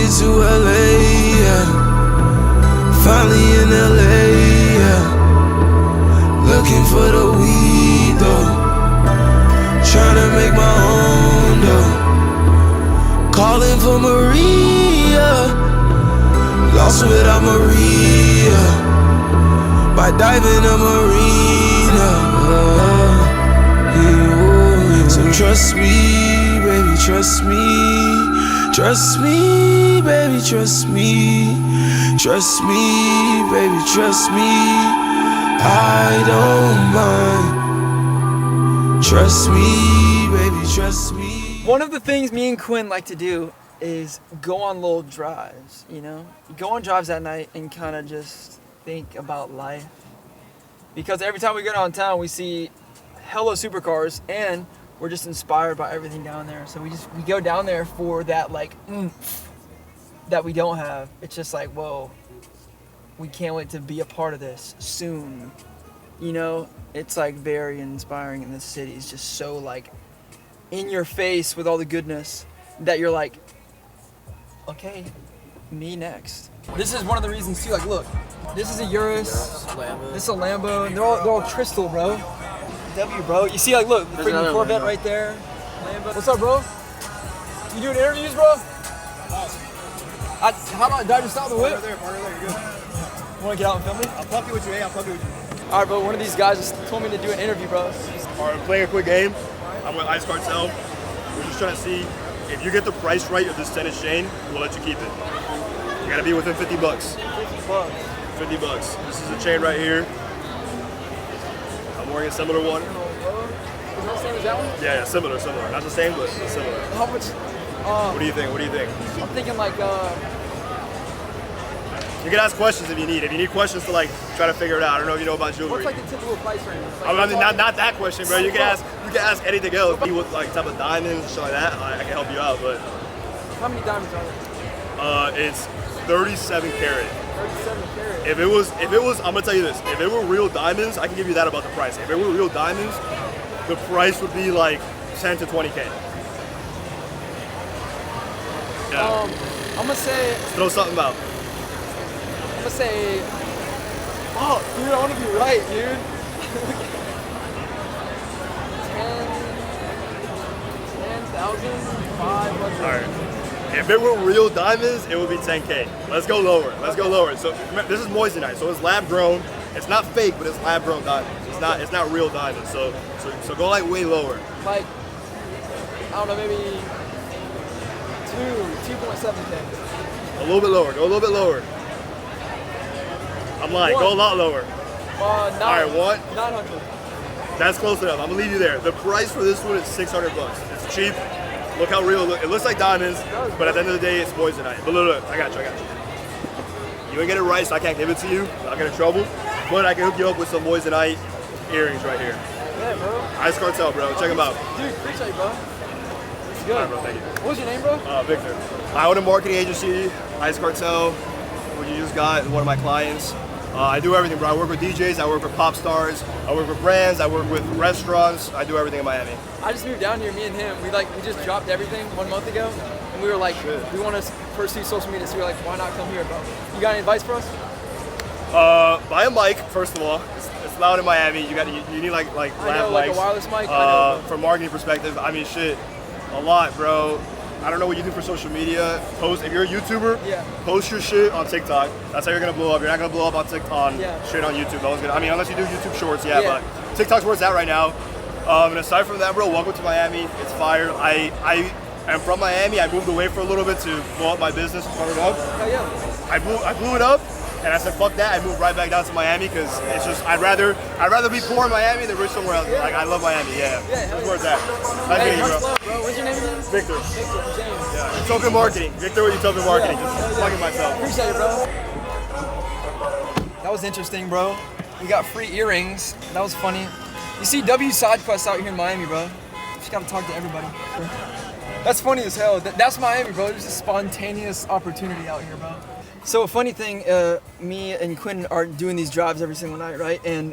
it to LA, yeah. Finally in LA, yeah. Looking for the weed, though. Tryna make my own, though. Calling for Maria. Lost without Maria. By diving a marina. So trust me, baby, trust me. Trust me, baby, trust me. Trust me, baby, trust me. I don't mind. Trust me, baby, trust me. One of the things me and Quinn like to do is go on little drives, you know? Go on drives at night and kind of just think about life. Because every time we go downtown, we see hella supercars and we're just inspired by everything down there. So we go down there for that like oomph that we don't have. It's just like, whoa, we can't wait to be a part of this soon. You know, it's like very inspiring, and the city is just so like in your face with all the goodness that you're like, okay, me next. This is one of the reasons too, like look, this is a Urus, this is a Lambo, and they're all crystal, bro. W, bro. You see, like, look, the freaking Corvette right there. Lambo. What's up, bro? You doing interviews, bro? How about, did I just stop the whip? Right there, you're good. Want to get out and film me? I'll puppy with you, I'll puppy with you. All right, bro, one of these guys just told me to do an interview, bro. All right, I'm playing a quick game. I'm with Ice Cartel. We're just trying to see if you get the price right of this tennis chain, we'll let you keep it. You gotta be within 50 bucks. 50 bucks. 50 bucks. This is a chain right here. I'm wearing a similar one. Is that the same as that one? Yeah, similar. Not the same, but similar. How much? What do you think? I'm thinking like, You can ask questions if you need. If you need questions to like try to figure it out. I don't know if you know about jewelry. what's like the typical price range? Like, I mean, not that question, bro. You can ask anything else. With like type of diamonds and shit like that, I can help you out. But how many diamonds are there? it's 37 karat. 37 karat. If it was, I'm gonna tell you this. If it were real diamonds, I can give you that about the price. If it were real diamonds, the price would be like 10 to 20K. Yeah. I'm gonna say. Let's throw something out. I'm gonna say. Oh, dude, I want to be right, dude. 10,500. All right. If it were real diamonds, it would be 10K. Let's go lower. So this is moissanite, so it's lab grown. It's not fake, but it's lab grown diamonds. It's not real diamonds. So go like way lower. Like, I don't know, maybe 2.7K. A little bit lower. Go a little bit lower. I'm lying. Go a lot lower. All right, what? 900. That's close enough. I'm gonna leave you there. The price for this one is 600 bucks. It's cheap. Look how real it looks like diamonds, but at the end of the day, it's moissanite. But look, I got you. You ain't get it right, so I can't give it to you. I'll get in trouble. But I can hook you up with some moissanite earrings right here. Yeah, bro. Ice Cartel, bro. Check them out. Dude, appreciate it, bro. It's good. All right, bro. Thank you. What's your name, bro? Victor. I own a marketing agency, Ice Cartel, what you just got, one of my clients. I do everything, bro. I work with DJs, I work with pop stars, I work with brands, I work with restaurants. I do everything in Miami. I just moved down here, me and him. We just dropped everything 1 month ago, and we were like, we want to pursue social media, so we were like, why not come here, bro? You got any advice for us? Buy a mic, first of all. It's loud in Miami. You need like I know, like a wireless mic. From marketing perspective, I mean, shit, a lot, bro. I don't know what you do for social media. Post if you're a YouTuber. Yeah. Post your shit on TikTok. That's how you're gonna blow up. You're not gonna blow up on TikTok shit on YouTube. I mean, unless you do YouTube Shorts, but TikTok's where it's at right now. And aside from that, bro, welcome to Miami. It's fire. I am from Miami. I moved away for a little bit to blow up my business, start it up. Hell yeah. I blew it up. And I said, fuck that. I moved right back down to Miami because it's just I'd rather be poor in Miami than rich somewhere else. Like I love Miami. Yeah. That's where it's at. Hey, much love, bro. What's your name again? Victor. Victor. James. Yeah. Token marketing. Victor with Token marketing. Just plugging myself. Appreciate it, bro. That was interesting, bro. We got free earrings. That was funny. You see W side quests out here in Miami, bro. Just gotta talk to everybody. That's funny as hell. That's Miami, bro. There's a spontaneous opportunity out here, bro. So a funny thing, me and Quinn are doing these drives every single night, right? And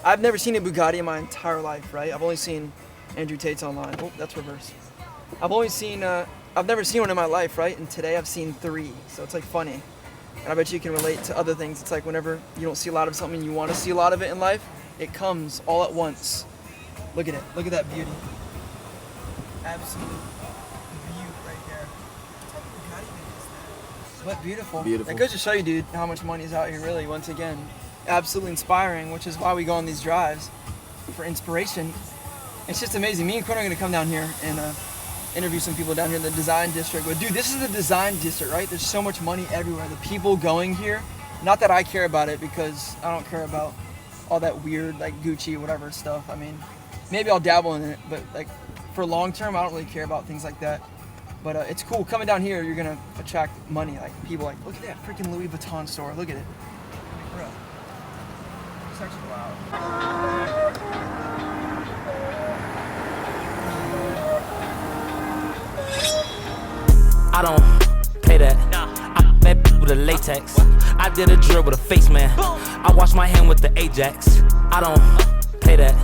I've never seen a Bugatti in my entire life, right? I've only seen Andrew Tate's online. Oh, that's reverse. I've I've never seen one in my life, right? And today I've seen 3, so it's like funny. And I bet you can relate to other things. It's like whenever you don't see a lot of something, you want to see a lot of it in life, it comes all at once. Look at it. Look at that beauty. Absolute view right there. What beautiful. Beautiful. That goes to show you, dude, how much money is out here, really, once again. Absolutely inspiring, which is why we go on these drives, for inspiration. It's just amazing. Me and Quinn are going to come down here and interview some people down here in the design district. But dude, this is the design district, right? There's so much money everywhere. The people going here, not that I care about it, because I don't care about all that weird, like Gucci or whatever stuff. I mean, maybe I'll dabble in it, but like for long term, I don't really care about things like that. But it's cool. Coming down here, you're going to attract money. Like people like, look at that freaking Louis Vuitton store. Look at it. Bro. It's actually loud. I don't pay that. I met with a latex. I did a drill with a face man. I wash my hand with the Ajax. I don't pay that.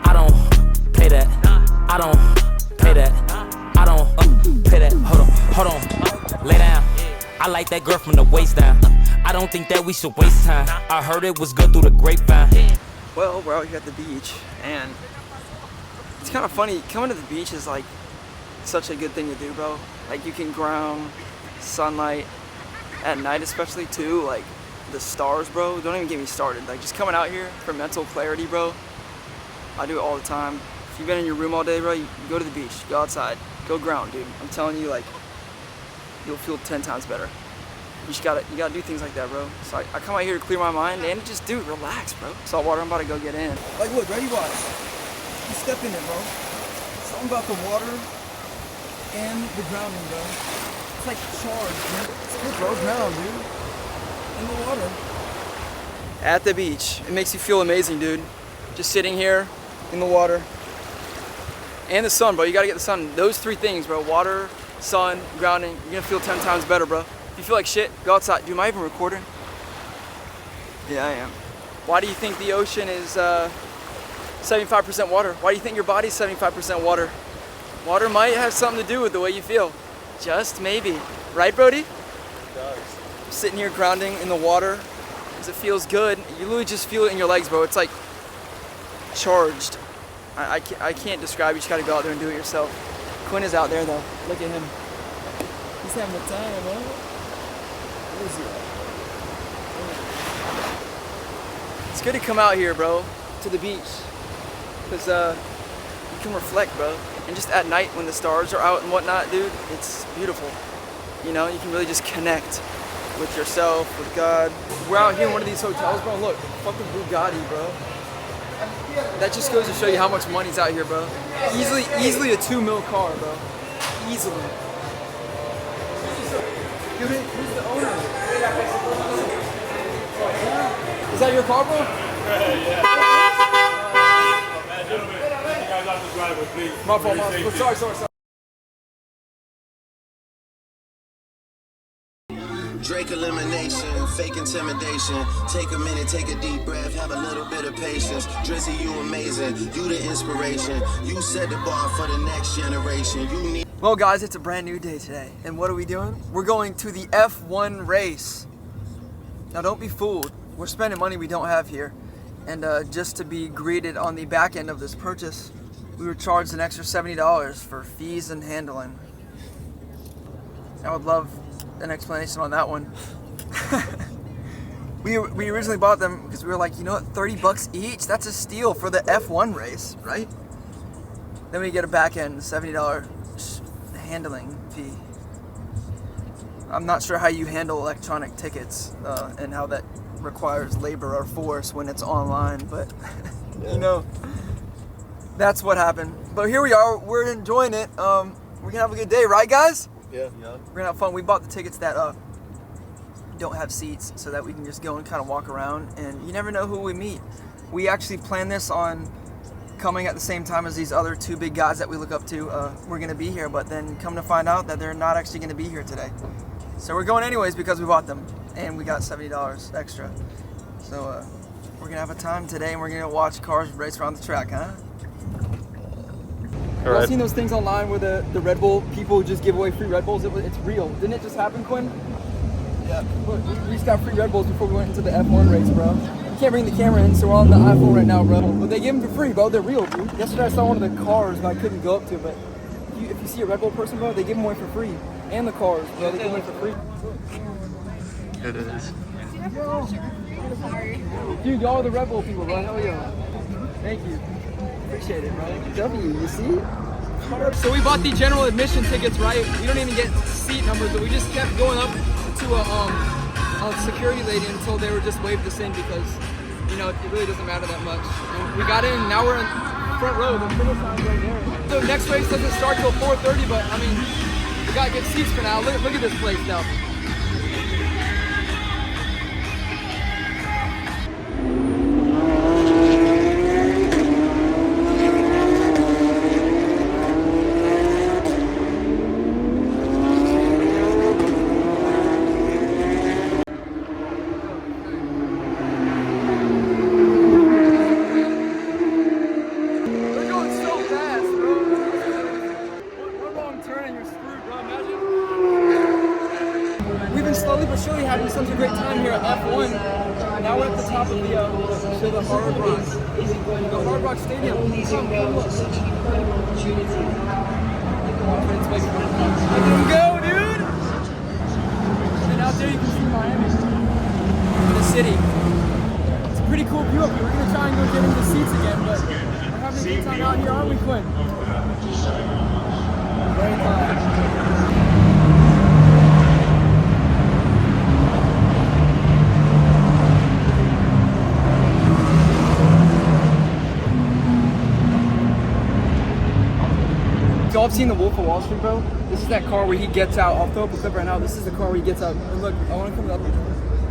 I don't pay that. I don't pay that. I don't pay that. Hold on. Lay down. I like that girl from the waist down. I don't think that we should waste time. I heard it was good through the grapevine. Well, we're out here at the beach, and it's kind of funny. Coming to the beach is like such a good thing to do, bro. Like you can ground, sunlight, at night especially too, like the stars, bro. Don't even get me started. Like just coming out here for mental clarity, bro. I do it all the time. If you've been in your room all day, bro, you go to the beach, go outside, go ground, dude. I'm telling you, like, you'll feel 10 times better. You gotta do things like that, bro. So I come out here to clear my mind and just, dude, relax, bro. Salt water, I'm about to go get in. Like, look, ready, watch. You step in it, bro. Something about the water and the grounding, bro. It's like charged, dude. It's good, bro. Ground, dude. In the water. At the beach. It makes you feel amazing, dude. Just sitting here in the water. And the sun, bro. You gotta get the sun. Those 3 things, bro. Water, sun, grounding. You're gonna feel 10 times better, bro. If you feel like shit, go outside. Dude, am I even recording? Yeah, I am. Why do you think the ocean is 75% water? Why do you think your body's 75% water? Water might have something to do with the way you feel. Just maybe. Right, Brody? It does. Sitting here grounding in the water because it feels good. You literally just feel it in your legs, bro. It's like charged. I can't describe. You just gotta go out there and do it yourself. Quinn is out there though. Look at him. He's having a time, man. Where is he at? It's good to come out here, bro, to the beach, because you can reflect, bro. And just at night when the stars are out and whatnot, dude, it's beautiful. You know, you can really just connect with yourself, with God. We're out here in one of these hotels, bro. Look, fucking Bugatti, bro. That just goes to show you how much money's out here, bro. Easily a $2 million car, bro. Easily. Dude, who's the owner? Is that your car, bro? Yeah. Gentlemen, you guys off the driveway, please. My fault. Sorry. Drake elimination, fake intimidation. Take a minute, take a deep breath, have a little bit of patience. Drizzy, you amazing, you the inspiration. You set the bar for the next generation. You need. Well, guys, it's a brand new day today, and what are we doing? We're going to the F1 race. Now, don't be fooled. We're spending money we don't have here, and just to be greeted on the back end of this purchase, we were charged an extra $70 for fees and handling. I would love an explanation on that one. we originally bought them because we were like, you know what, $30 each? That's a steal for the F1 race, right? Then we get a back end $70 handling fee. I'm not sure how you handle electronic tickets and how that requires labor or force when it's online, but you know, that's what happened. But here we are, we're enjoying it. We're gonna have a good day, right, guys? Yeah. We're gonna have fun. We bought the tickets that don't have seats so that we can just go and kind of walk around, and you never know who we meet. We actually planned this on coming at the same time as these other 2 big guys that we look up to. We're gonna be here, but then come to find out that they're not actually gonna be here today. So we're going anyways because we bought them, and we got $70 extra. So we're gonna have a time today, and we're gonna watch cars race around the track, huh? Y'all Right. seen those things online where the Red Bull people just give away free Red Bulls? It's real. Didn't it just happen, Quinn? Yeah. Look, we just got free Red Bulls before we went into the F1 race, bro. We can't bring the camera in, so we're on the iPhone right now, bro. But they give them for free, bro. They're real, dude. Yesterday I saw one of the cars, but I couldn't go up to it. But if you see a Red Bull person, bro, they give them away for free. And the cars, bro, they give them away for free. It is. Dude, y'all are the Red Bull people, bro. Hell yeah. Thank you. Appreciate it, bro. W, you see? So we bought the general admission tickets, right? We don't even get seat numbers, but we just kept going up to a security lady until they were just waved us in because, you know, it really doesn't matter that much. And we got in, now we're in front row. The finish line's right there. The next race doesn't start till 4:30, but I mean, we gotta get seats for now. Look at this place now. We've been slowly but surely having such a great time here at F1. Now we're at the top of the Hard Rock. The Hard Rock Stadium. Look at him go, dude! And out there you can see Miami. The city. It's a pretty cool view up here. We're gonna try and go get into the seats again, but we're having a good time out here, aren't we, Quinn? Very fun. So I've seen the Wolf of Wall Street, bro. This is that car where he gets out. I'll throw up a clip right now. This is the car where he gets out. And look, I want to come up here.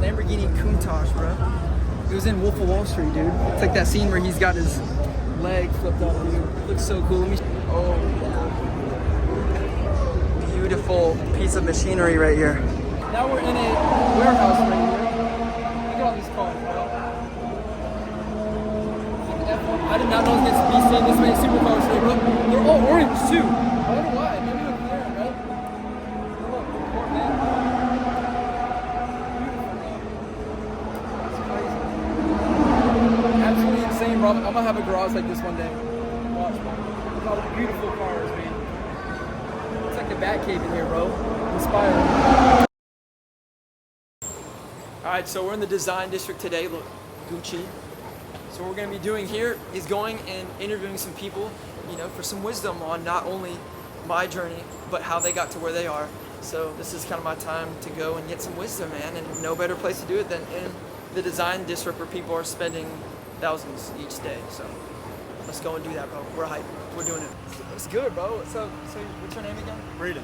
Lamborghini Countach, bro. It was in Wolf of Wall Street, dude. It's like that scene where he's got his leg flipped up, dude. It looks so cool. Let me. Oh, beautiful piece of machinery right here. Now we're in a warehouse right here. Look at all these cars, bro. I did not know I was going to be seeing this many supercars today, bro. They're all orange, too. I wonder why. Maybe with clear, right? Look, Corvette. That's crazy. Absolutely insane, bro. I'm going to have a garage like this one day. Watch, bro. Look at all the beautiful cars, man. It's like the Batcave in here, bro. Inspiring. Alright, so we're in the design district today. Look, Gucci. So what we're going to be doing here is going and interviewing some people, you know, for some wisdom on not only my journey, but how they got to where they are. So this is kind of my time to go and get some wisdom, man, and no better place to do it than in the design district where people are spending thousands each day. So let's go and do that, bro. We're hyped. We're doing it. It's good, bro. So what's your name again? Braden.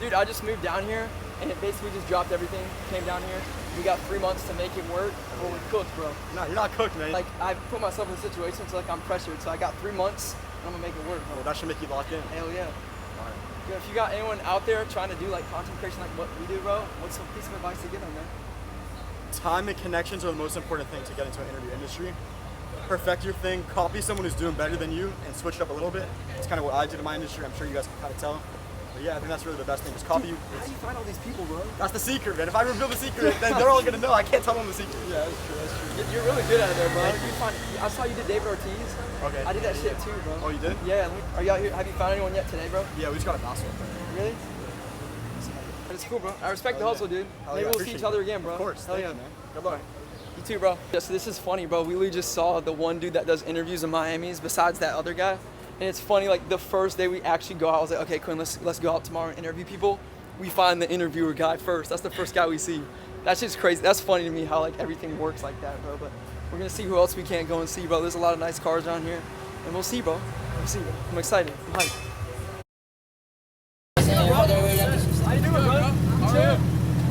Dude, I just moved down here, and it basically just dropped everything, came down here. We got 3 months to make it work, or we're cooked, bro. No, you're not cooked, man. Like, I put myself in situations like I'm pressured, so I got 3 months, and I'm gonna make it work, bro. Well, that should make you locked in. Hell yeah. Dude, if you got anyone out there trying to do like content creation like what we do, bro, what's some piece of advice to give them, man? Time and connections are the most important thing to get into an interview industry. Perfect your thing, copy someone who's doing better than you, and switch it up a little bit. It's kind of what I did in my industry. I'm sure you guys can kind of tell. But yeah, I think that's really the best thing. Just copy. Dude, how do you find all these people, bro? That's the secret, man. If I reveal the secret, then they're all gonna know. I can't tell them the secret. Yeah, that's true. That's true. You're really good at it, there, bro. I saw you did David Ortiz. Okay. I did that shit too, bro. Oh, you did? Yeah. Are you out here? Have you found anyone yet today, bro? Yeah, we just got a basketball player. Really? But it's cool, bro. I respect the hustle, dude. Hell Maybe yeah, we'll see appreciate each other it. again, bro. Of course. Hell Thank yeah, you, man. Good luck. You too, bro. Yeah, so this is funny, bro. We literally just saw the one dude that does interviews in Miami's besides that other guy. And it's funny, like the first day we actually go out, I was like, okay, Quinn, let's go out tomorrow and interview people. We find the interviewer guy first. That's the first guy we see. That's just crazy. That's funny to me how like everything works like that, bro. But we're gonna see who else we can't go and see, bro. There's a lot of nice cars down here. And we'll see, bro. We'll see, bro. I'm excited. I'm hyped. How you doing, bro? Chill.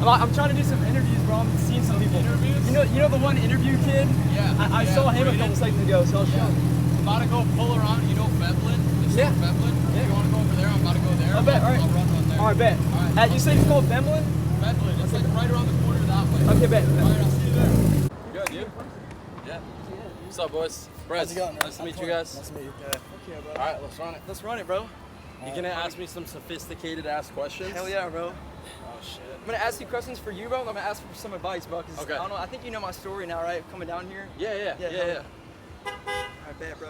I'm trying to do some interviews, bro. I'm seeing some people. Interviews? You know the one interview kid? Yeah. I saw him a couple seconds ago, so I'll show him. I'm about to go pull around. You know Bevlin? Yeah. Bevlin? Yeah. You want to go over there? I'm about to go there. I bet, all right. I'll run there. All right, bet. All right. You said it's called Bemlin? Bevlin. It's like right around the corner that way. Okay, bet. All right, I'll see you there. Good, you? Yeah. What's up, boys? Brez, How's it going, man? nice to meet you guys. Nice to meet you. Okay, bro. All right, let's run it. Let's run it, bro. You gonna ask me some sophisticated ass questions? Hell yeah, bro. Oh shit. I'm gonna ask you questions for you, bro. I'm gonna ask for some advice, bro. Cause Okay. I don't know. I think you know my story now, right? Coming down here. Yeah. I bet, bro.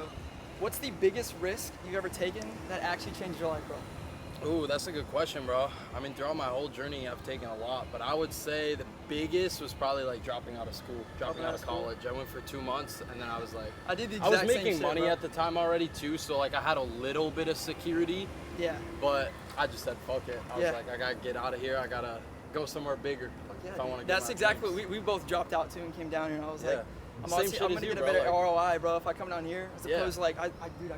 What's the biggest risk you've ever taken that actually changed your life, bro? Ooh, that's a good question, bro. I mean, throughout my whole journey, I've taken a lot, but I would say the biggest was probably like dropping out of school, dropping out of college. I went for 2 months, and then I was like, I did the I was exact same making shit, money bro. at the time already too, so like I had a little bit of security, Yeah. but I just said fuck it. I was Yeah. like, I gotta get out of here. I gotta go somewhere bigger Yeah, if I want to. that's exactly what we both dropped out too and came down here, and I was Yeah. like, I'm Same shit gonna as you, get a bro, better like- ROI, bro, if I come down here, as Yeah. opposed to like, I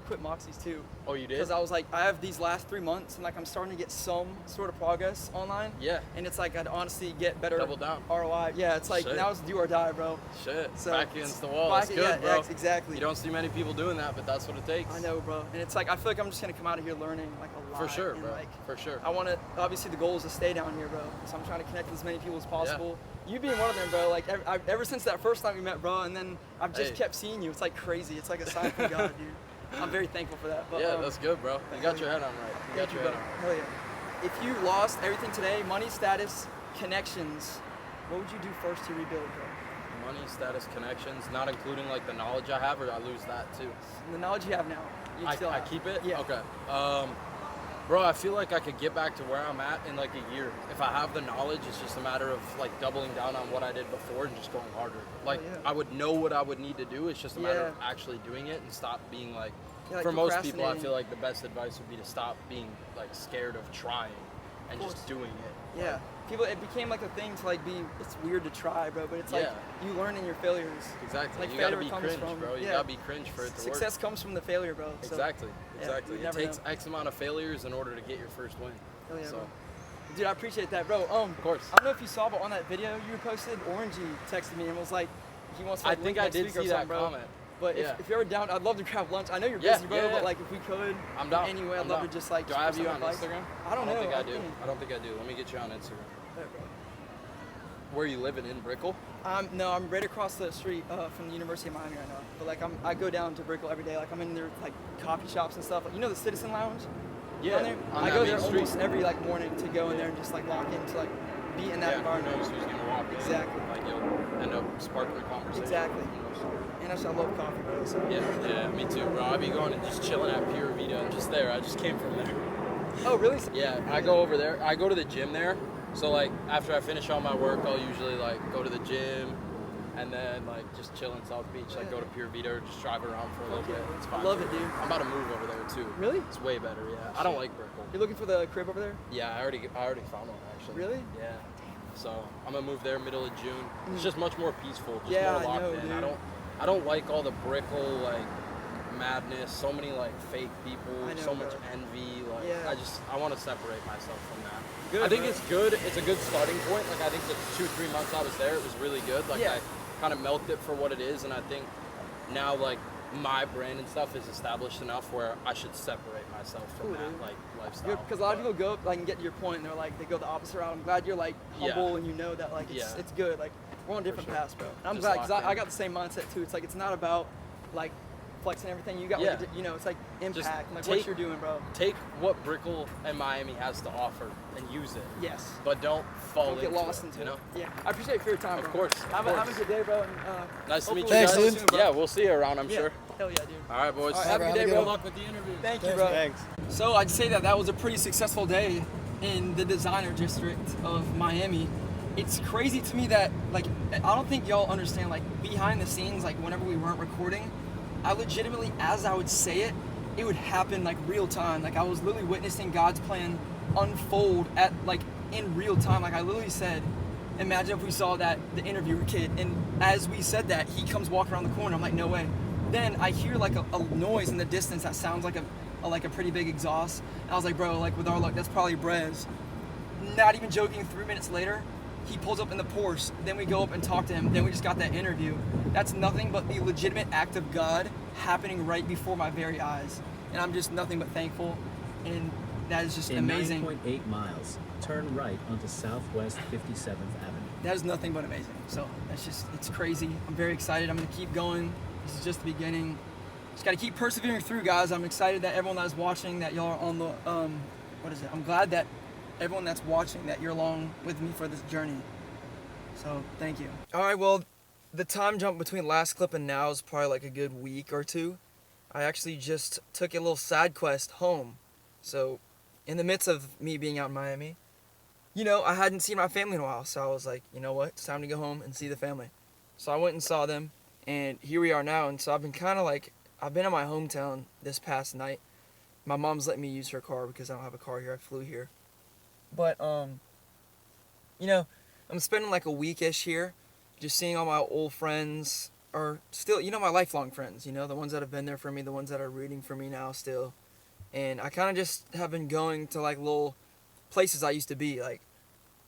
quit Moxie's too. Oh, you did? Because I was like, I have these last 3 months, and like I'm starting to get some sort of progress online. Yeah. And it's like I'd honestly get better Double down. ROI. Yeah, it's like Shit. now it's do or die, bro. Shit. So, Back against the wall. back- That's good, yeah, bro. yeah, exactly. You don't see many people doing that, but that's what it takes. I know, bro. And it's like I feel like I'm just gonna come out of here learning like a lot. For sure, and, bro. Like, For sure. I want to. Obviously, the goal is to stay down here, bro. So I'm trying to connect with as many people as possible. You being one of them, bro. Like ever since that first time we met, bro, and then I've just Hey. kept seeing you. It's like crazy. It's like a sign from God, dude. I'm very thankful for that. But, Yeah, that's good, bro. You got your head on right. You got Thank you, your bro. head on. Hell yeah. If you lost everything today, money, status, connections, what would you do first to rebuild, bro? Money, status, connections, not including like the knowledge I have, or I lose that too. The knowledge you have now, you still I have. keep it. Yeah. Okay. Bro, I feel like I could get back to where I'm at in like a year. If I have the knowledge, it's just a matter of like doubling down on what I did before and just going harder. Like yeah. I would know what I would need to do. It's just a matter of Yeah. actually doing it and stop being like. Yeah, like for most people, I procrastinating. feel like the best advice would be to stop being like scared of trying and Of just doing it. Yeah. People, it became like a thing to like be. It's weird to try, bro, but it's like Yeah. you learn in your failures. Exactly. Like you gotta failure be comes cringe, from- bro. You yeah. gotta be cringe for it to work. Success comes from the failure, bro. So, Exactly. yeah, Exactly. you It never takes know. X amount of failures in order to get your first win. Hell yeah, so, bro. Dude, I appreciate that, bro. Of course. I don't know if you saw, but on that video you posted, Orangey texted me and was like, he wants to I like, think link I next did week or see something, that bro. comment. But Yeah. if you're ever down, I'd love to grab lunch. I know you're Yeah, busy, bro, yeah, but yeah. like if we could, I'm down. anyway, I'd I'm love down. to just like. Do I have put you some on advice. Instagram? I don't know. think I do. I don't think I do. Let me get you on Instagram. Yeah, bro. Where are you living in Brickell? No, I'm right across the street from the University of Miami right now. But like I go down to Brickell every day. Like I'm in their like coffee shops and stuff. Like, you know the Citizen Lounge? Yeah, Down there? on I that go main there street. almost every like morning to go in there and just like lock in to like be in that Yeah, who environment. knows who's gonna walk in? Exactly. Like you'll end up sparking a conversation. Exactly. Who knows? And I love coffee, bro. So. Yeah, me too, bro. I be going and just chilling at Pura Vida and just there. I just came from there. Oh, really? Yeah, I go over there. I go to the gym there. So like after I finish all my work, I'll usually like go to the gym and then like just chill in South Beach. Like go to Pura Vida or just drive around for a little bit. It's fine. Love it, dude. I'm about to move over there too. Really? It's way better. Yeah. I don't like Brickell. You're looking for the crib over there? Yeah, I already found one actually. Really? Yeah. So I'm gonna move there middle of June. It's just much more peaceful, just Yeah, more I locked know, in. dude. I don't like all the Brickell like madness, so many like fake people, I know, so much bro. envy. Like Yeah. I want to separate myself from that. Good, I think bro. it's good. It's a good starting point. Like I think the 2-3 months I was there, it was really good. Like Yeah. I kind of milked it for what it is, and I think now like my brand and stuff is established enough where I should separate myself from Cool, that dude. like lifestyle. Because a lot of But- people go like and get to your point and they're like they go the opposite route. I'm glad you're like Yeah. humble and you know that like it's Yeah. it's good. Like we're on different sure. paths, bro. And I'm Just glad because locked in. I got the same mindset too. It's like it's not about like flexing everything. You got Yeah. like, you know, it's like impact and like take- what you're doing, bro. Take what Brickell and Miami has to offer and use it. Yes. But don't fall Don't get into lost it, into you know? it. Yeah. I appreciate it for your time, Of bro. course, Have a good day, bro. And, Nice to meet you hopefully guys. we'll see you soon, bro. Yeah, we'll see you around, I'm Yeah. sure. Hell yeah, dude. All right, boys. All right, have a good day, Good bro. luck with the interview. Thank you, bro. Thanks. So I'd say that was a pretty successful day in the designer district of Miami. It's crazy to me that like I don't think y'all understand like behind the scenes like whenever we weren't recording, I legitimately as I would say it, it would happen like real time. Like I was literally witnessing God's plan unfold at like in real time. Like I literally said, imagine if we saw that the interviewer kid, and as we said that, he comes walking around the corner. I'm like, no way. Then I hear like a noise in the distance that sounds like a pretty big exhaust. And I was like, bro, like with our luck, that's probably Brez. Not even joking, 3 minutes later, he pulls up in the Porsche. Then we go up and talk to him. Then we just got that interview. That's nothing but the legitimate act of God happening right before my very eyes. And I'm just nothing but thankful. And that is just In amazing. 9.8 miles, turn right onto Southwest 57th Avenue. That is nothing but amazing. So that's just, it's crazy. I'm very excited. I'm going to keep going. This is just the beginning. just gotta keep persevering through, guys. I'm excited that everyone that's watching, that y'all are on the I'm glad that everyone that's watching, that you're along with me for this journey. So thank you. All right, well, the time jump between last clip and now is probably like a good week or two. I actually just took a little side quest home. So in the midst of me being out in Miami, you know, I hadn't seen my family in a while. So I was like, you know what? It's time to go home and see the family. So I went and saw them, and here we are now. And so I've been kind of like, I've been in my hometown this past night. My mom's letting me use her car because I don't have a car here. I flew here. But, you know, I'm spending like a week-ish here, just seeing all my old friends, or still, you know, my lifelong friends, you know, the ones that have been there for me, the ones that are rooting for me now still. And I kind of just have been going to like little places I used to be. Like,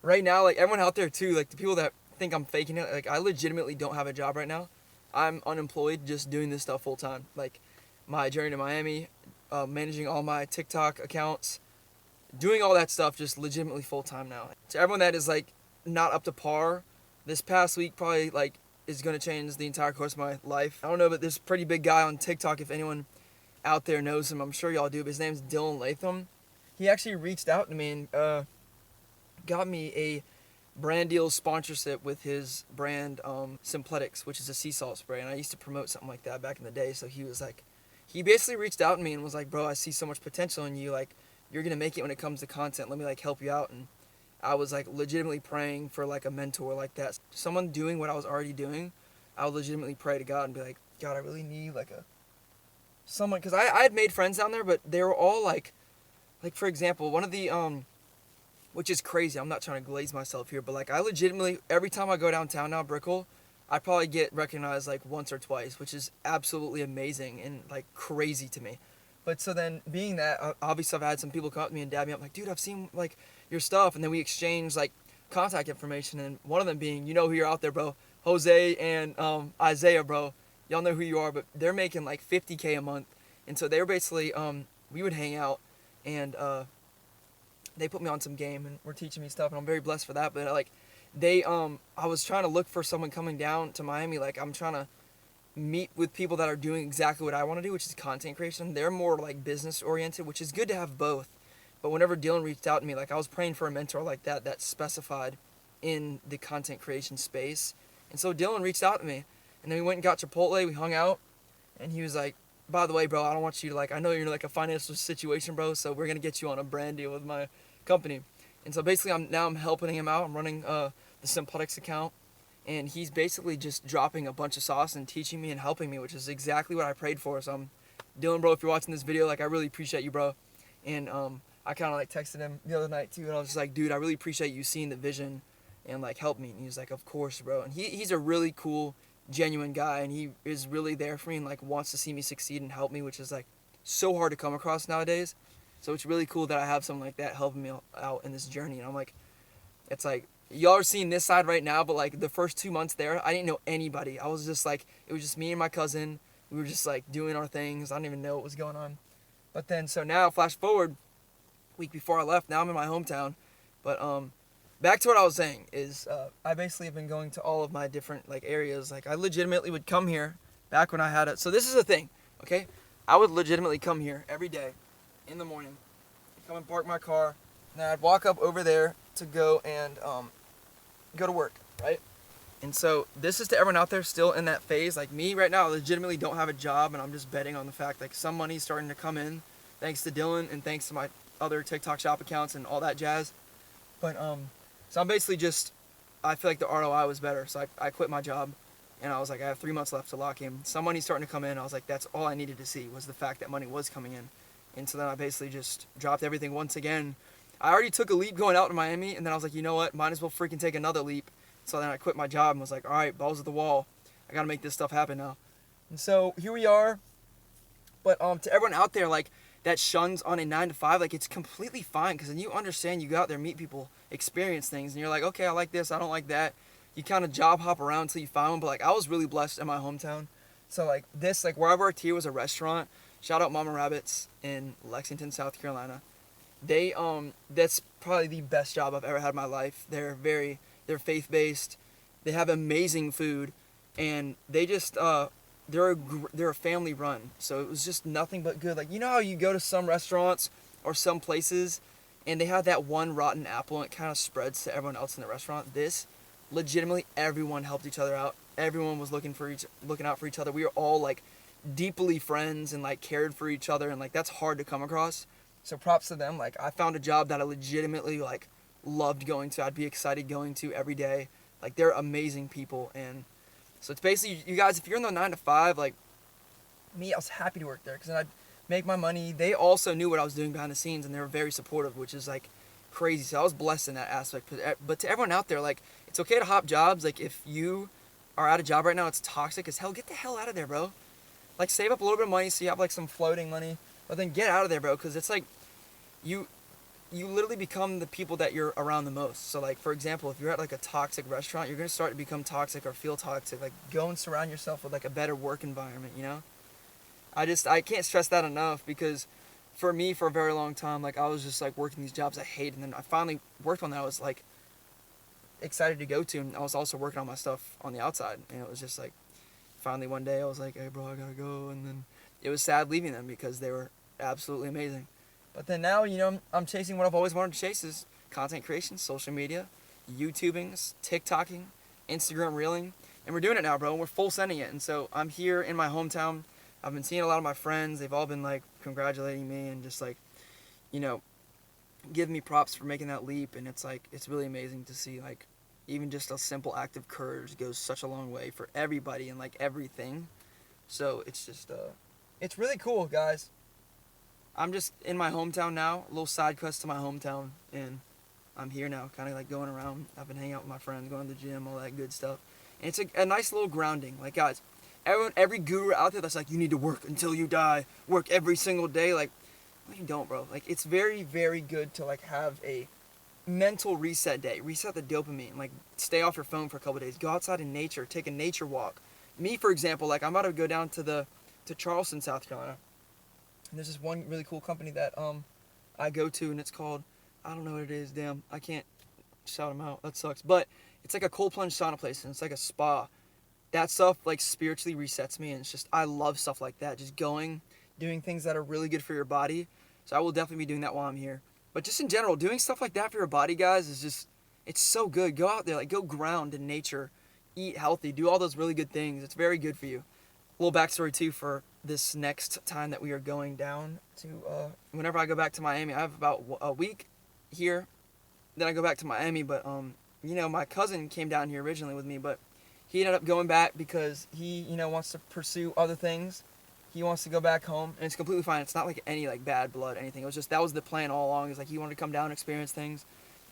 right now, like everyone out there too, like the people that think I'm faking it, like I legitimately don't have a job right now. I'm unemployed, just doing this stuff full time. Like my journey to Miami, managing all my TikTok accounts, doing all that stuff just legitimately full time now. To everyone that is like not up to par, this past week probably like is going to change the entire course of my life. I don't know, but this pretty big guy on TikTok, if anyone out there knows him, I'm sure y'all do, but his name's Dylan Latham. He actually reached out to me and got me a brand deal sponsorship with his brand Simpletics, which is a sea salt spray, and I used to promote something like that back in the day. So he was like, he basically reached out to me and was like, bro, I see so much potential in you, like you're gonna make it when it comes to content, let me like help you out. And I was like legitimately praying for like a mentor like that, someone doing what I was already doing. I would legitimately pray to God and be like, God, I really need like someone, because I had made friends down there, but they were all like for example, one of the which is crazy, I'm not trying to glaze myself here, but like I legitimately, every time I go downtown now, Brickell, I probably get recognized like once or twice, which is absolutely amazing and like crazy to me. But so then being that, obviously I've had some people come up to me and dab me up like, dude, I've seen like your stuff, and then we exchange like contact information, and one of them being, you know who you're out there, bro, Jose and Isaiah, bro, y'all know who you are, but they're making like $50K a month. And so they were basically, we would hang out, and they put me on some game and were teaching me stuff, and I'm very blessed for that. But like they, I was trying to look for someone coming down to Miami. Like I'm trying to meet with people that are doing exactly what I want to do, which is content creation. They're more like business oriented, which is good to have both. But whenever Dylan reached out to me, like I was praying for a mentor like that, that's specified in the content creation space. And so Dylan reached out to me, and then we went and got Chipotle, we hung out, and he was like, by the way, bro, I don't want you to like, I know you're in like a financial situation, bro, so we're going to get you on a brand deal with my company. And so basically I'm helping him out. I'm running the Simpletics account, and he's basically just dropping a bunch of sauce and teaching me and helping me, which is exactly what I prayed for. So Dylan, bro, if you're watching this video, like I really appreciate you, bro. And I kind of like texted him the other night too, and I was just like, dude, I really appreciate you seeing the vision and like help me. And he was like, of course, bro. And he's a really cool, genuine guy, and he is really there for me and like wants to see me succeed and help me, which is like so hard to come across nowadays. So it's really cool that I have someone like that helping me out in this journey. And I'm like, it's like, y'all are seeing this side right now, but like the first 2 months there, I didn't know anybody. I was just like, it was just me and my cousin. We were just like doing our things. I didn't even know what was going on. But then, so now flash forward, week before I left, now I'm in my hometown. But back to what I was saying is I basically have been going to all of my different like areas. Like I legitimately would come here back when I had it. So this is the thing, okay? I would legitimately come here every day in the morning, come and park my car, and then I'd walk up over there to go and go to work, right? And so this is to everyone out there still in that phase. Like me right now, I legitimately don't have a job, and I'm just betting on the fact like some money's starting to come in thanks to Dylan and thanks to my other TikTok shop accounts and all that jazz. But so I'm basically just, I feel like the ROI was better, so I quit my job, and I was like, I have 3 months left to lock in. Some money's starting to come in. I was like, that's all I needed to see was the fact that money was coming in. And so then I basically just dropped everything once again. I already took a leap going out to Miami, and then I was like, you know what, might as well freaking take another leap. So then I quit my job and was like, all right, balls at the wall. I gotta make this stuff happen now. And so here we are. But to everyone out there, like, that shuns on a 9-to-5, like, it's completely fine, because then you understand, you go out there, meet people, experience things, and you're like, okay, I like this, I don't like that. You kind of job hop around until you find one. But like, I was really blessed in my hometown. So like this, like where I worked here was a restaurant. Shout out Mama Rabbits in Lexington, South Carolina. They that's probably the best job I've ever had in my life. They're faith-based. They have amazing food, and they just they're a family run, so it was just nothing but good. Like, you know how you go to some restaurants or some places and they have that one rotten apple and it kind of spreads to everyone else in the restaurant? This, legitimately, everyone helped each other out. Everyone was looking out for each other. We were all like deeply friends and like cared for each other, and like that's hard to come across. So props to them. Like, I found a job that I legitimately like loved going to. I'd be excited going to every day. Like, they're amazing people. And so it's basically, you guys, if you're in the 9 to 5, like me, I was happy to work there because then I'd make my money. They also knew what I was doing behind the scenes, and they were very supportive, which is like crazy. So I was blessed in that aspect. But to everyone out there, like, it's okay to hop jobs. Like, if you are at a job right now, it's toxic as hell, get the hell out of there, bro. Like, save up a little bit of money so you have like some floating money, but then get out of there, bro, because it's like you literally become the people that you're around the most. So like, for example, if you're at like a toxic restaurant, you're going to start to become toxic or feel toxic. Like, go and surround yourself with like a better work environment, you know? I can't stress that enough, because for me, for a very long time, like, I was just like working these jobs I hated, and then I finally worked one that I was like excited to go to, and I was also working on my stuff on the outside, and it was just like, finally one day I was like, hey bro, I gotta go, and then it was sad leaving them because they were absolutely amazing. But then now, you know, I'm chasing what I've always wanted to chase, is content creation, social media, YouTubing, TikToking, Instagram reeling, and we're doing it now, bro, and we're full sending it. And so I'm here in my hometown. I've been seeing a lot of my friends. They've all been like congratulating me and just like, you know, giving me props for making that leap. And it's like, it's really amazing to see, like, even just a simple act of courage goes such a long way for everybody and like everything. So it's just, it's really cool, guys. I'm just in my hometown now, a little side quest to my hometown, and I'm here now, kind of like going around. I've been hanging out with my friends, going to the gym, all that good stuff. And it's a nice little grounding. Like, guys, every guru out there that's like, you need to work until you die, work every single day. Like, no, you don't, bro. Like, it's very, very good to like have a mental reset day, reset the dopamine, like stay off your phone for a couple of days, go outside in nature, take a nature walk. Me, for example, like, I'm about to go down to Charleston, South Carolina, and there's this one really cool company that I go to, and it's called, I don't know what it is, damn, I can't shout them out, that sucks, but it's like a cold plunge sauna place, and it's like a spa. That stuff like spiritually resets me, and it's just, I love stuff like that, just doing things that are really good for your body. So I will definitely be doing that while I'm here. But just in general, doing stuff like that for your body, guys, is just, it's so good. Go out there, like, go ground in nature, eat healthy, do all those really good things. It's very good for you. A little backstory, too, for this next time that we are going down to, whenever I go back to Miami, I have about a week here, then I go back to Miami, but, you know, my cousin came down here originally with me, but he ended up going back because he, you know, wants to pursue other things. He wants to go back home, and it's completely fine. It's not like any like bad blood or anything. It was just, that was the plan all along. It's like he wanted to come down and experience things.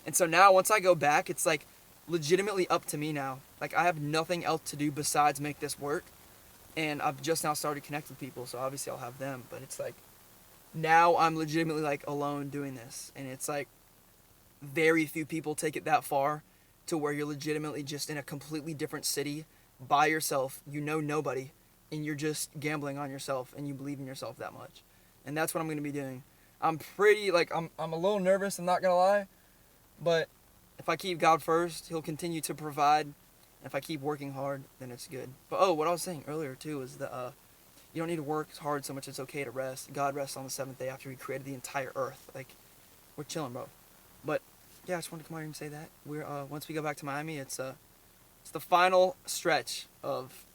And so now once I go back, it's like legitimately up to me now. Like, I have nothing else to do besides make this work. And I've just now started connecting with people, so obviously I'll have them. But it's like, now I'm legitimately like alone doing this. And it's like, very few people take it that far to where you're legitimately just in a completely different city by yourself. You know nobody. And you're just gambling on yourself, and you believe in yourself that much. And that's what I'm going to be doing. I'm pretty, like, I'm a little nervous, I'm not going to lie. But if I keep God first, He'll continue to provide. And if I keep working hard, then it's good. But, oh, what I was saying earlier, too, is that you don't need to work hard so much. It's okay to rest. God rests on the 7th day after He created the entire earth. Like, we're chilling, bro. But, yeah, I just wanted to come out here and say that. We're, once we go back to Miami, it's the final stretch of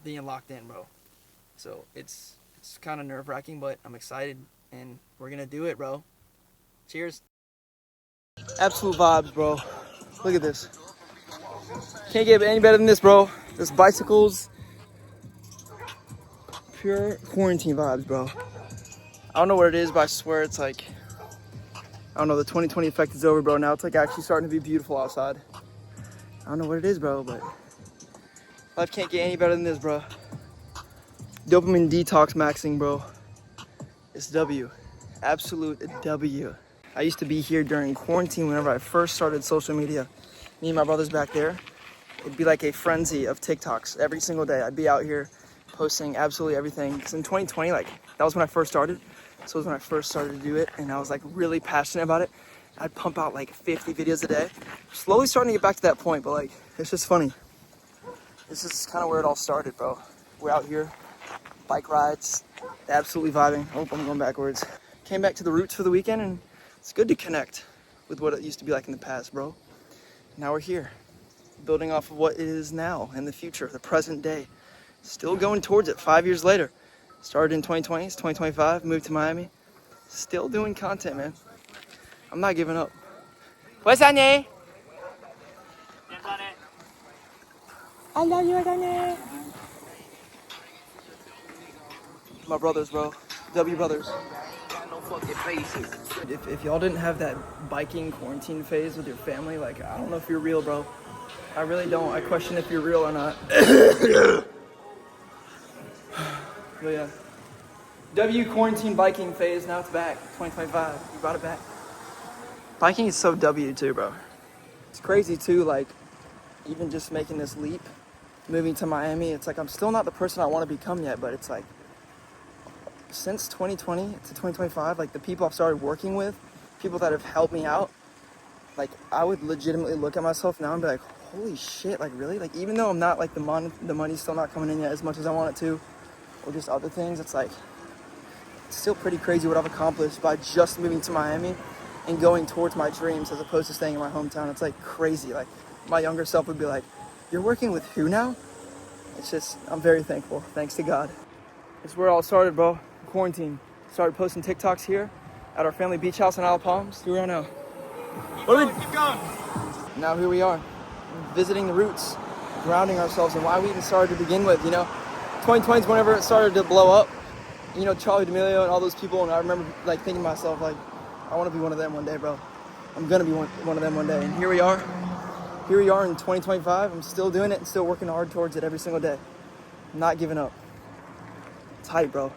being locked in, bro. So it's kind of nerve-wracking, but I'm excited, and we're gonna do it, bro. Cheers. Absolute vibes, bro. Look at this. Can't get any better than this, bro. This bicycles, pure quarantine vibes, bro. I don't know what it is, but I swear it's like, I don't know, the 2020 effect is over, bro. Now it's like actually starting to be beautiful outside. I don't know what it is, bro, but life can't get any better than this, bro. Dopamine detox maxing, bro. It's W. Absolute W. I used to be here during quarantine whenever I first started social media. Me and my brothers back there. It'd be like a frenzy of TikToks every single day. I'd be out here posting absolutely everything. Because in 2020, like, that was when I first started. So it was when I first started to do it, and I was like really passionate about it. I'd pump out like 50 videos a day. Slowly starting to get back to that point, but like, it's just funny. This is kind of where it all started, bro. We're out here, bike rides, absolutely vibing. Oh, I'm going backwards. Came back to the roots for the weekend, and it's good to connect with what it used to be like in the past, bro. Now we're here, building off of what it is now and the future, the present day. Still going towards it 5 years later. Started in 2020, it's 2025, moved to Miami. Still doing content, man. I'm not giving up. What's that name? I love you, Adane. My brothers, bro. W brothers. If y'all didn't have that biking quarantine phase with your family, like, I don't know if you're real, bro. I really don't. I question if you're real or not. But yeah. W quarantine biking phase, now it's back. 2025. You brought it back. Biking is so W too, bro. It's crazy too, like, even just making this leap, moving to Miami, it's like I'm still not the person I want to become yet, but it's like, since 2020 to 2025, like the people I've started working with, people that have helped me out, like I would legitimately look at myself now and be like, holy shit, like really? Like even though I'm not like the money's still not coming in yet as much as I want it to, or just other things, it's like, it's still pretty crazy what I've accomplished by just moving to Miami and going towards my dreams as opposed to staying in my hometown. It's like crazy. Like my younger self would be like, you're working with who now? It's just, I'm very thankful. Thanks to God. It's where it all started, bro. Quarantine. Started posting TikToks here at our family beach house in Isle of Palms. Here we are now. Keep going. Now here we are, visiting the roots, grounding ourselves in why we even started to begin with, you know. 2020 is whenever it started to blow up. You know, Charlie D'Amelio and all those people, and I remember like thinking to myself, like, I want to be one of them one day, bro. I'm gonna be one of them one day. And here we are. Here we are in 2025. I'm still doing it and still working hard towards it every single day. I'm not giving up. Tight, bro.